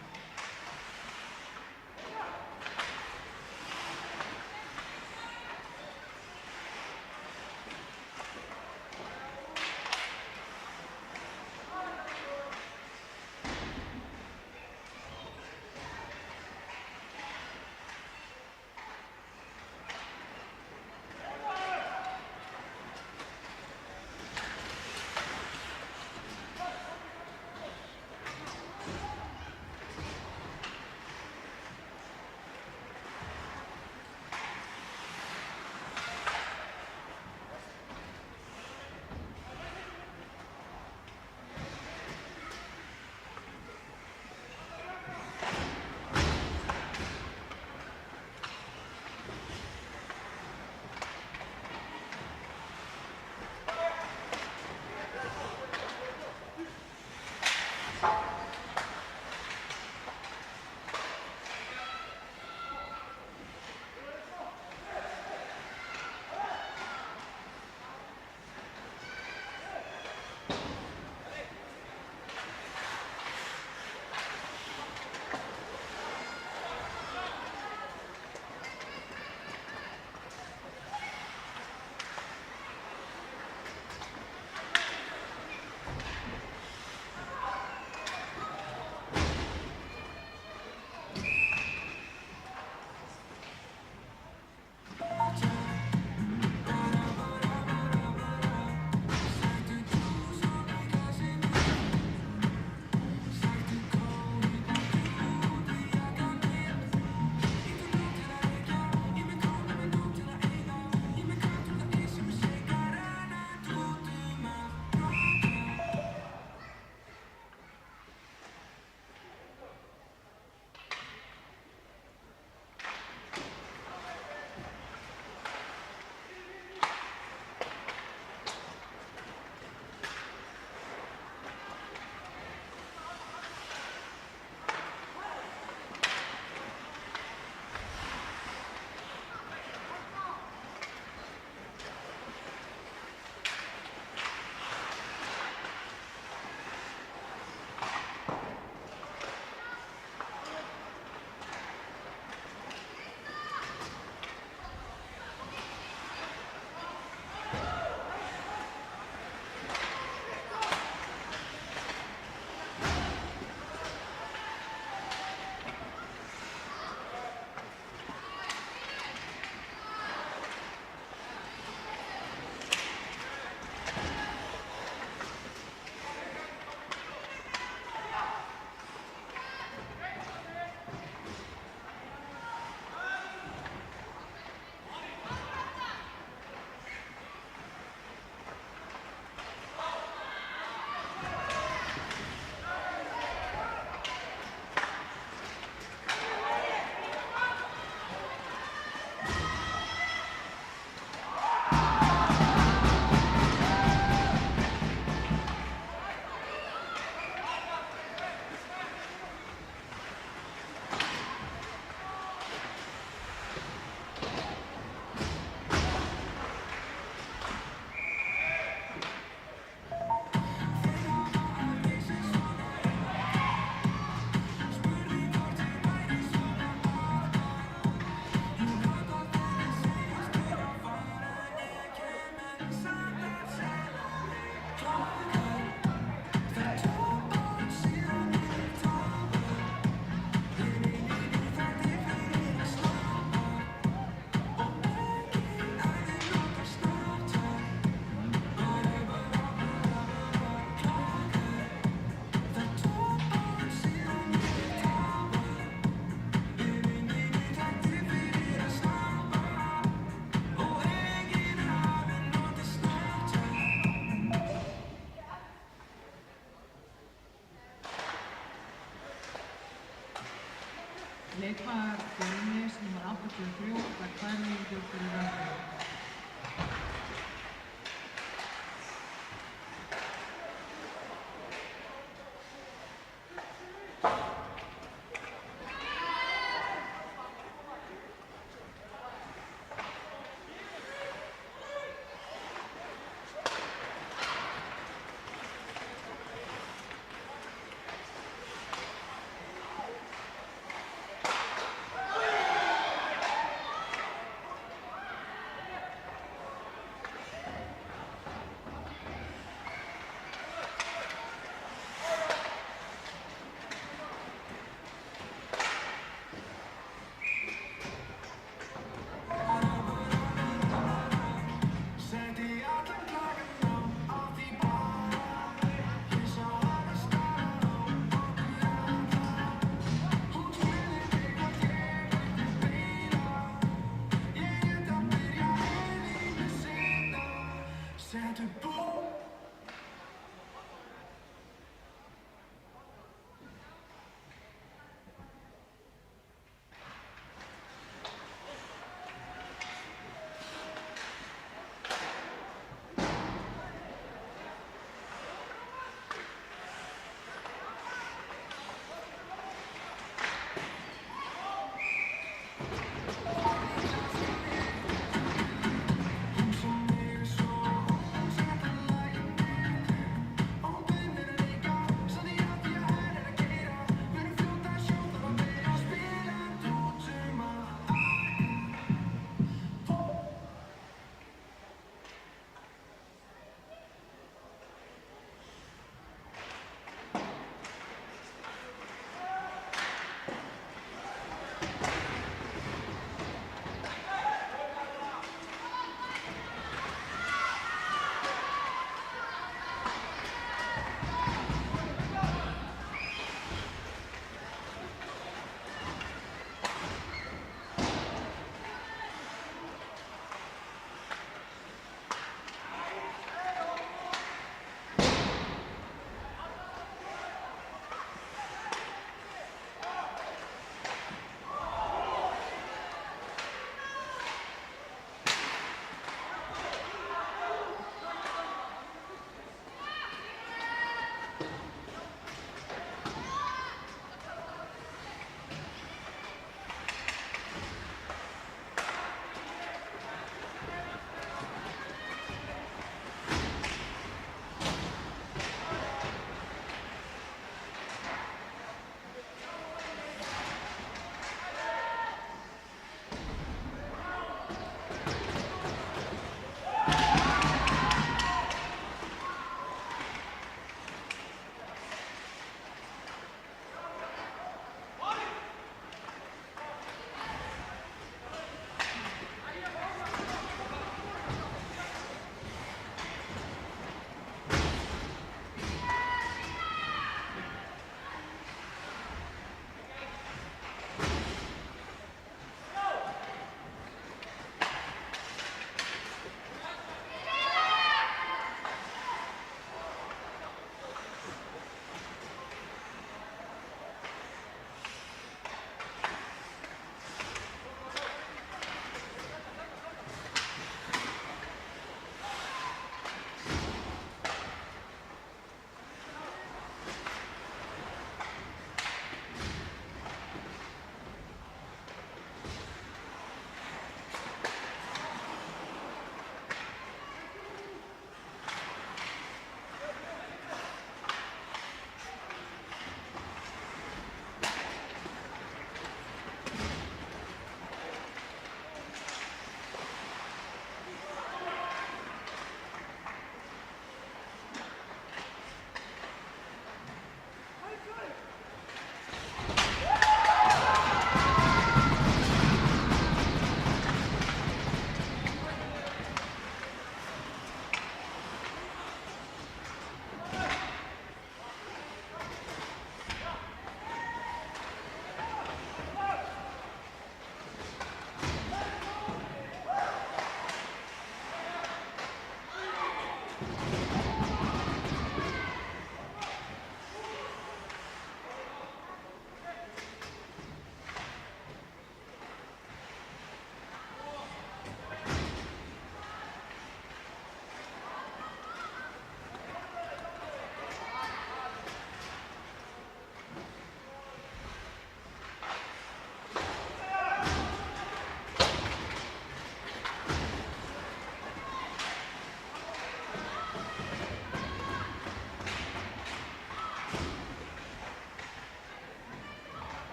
Leikmaður Fjölnis, nr. 83, var 2 mínútur fyrir völdum.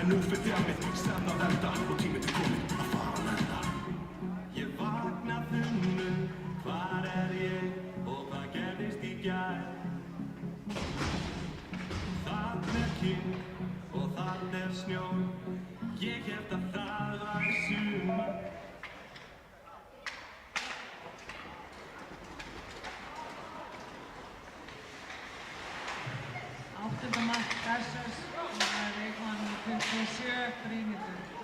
En nú fyrir þjálfið, stefna að venda og tíminn er kominn að fara að lenda. Ég vakna þunnu, hvar er ég og hvað gerðist í gær? Þarna er kinn og þarna er snjór, ég hélt að það var sumar. Áttunda mark SS, það er leikmann 27, Brynhildur.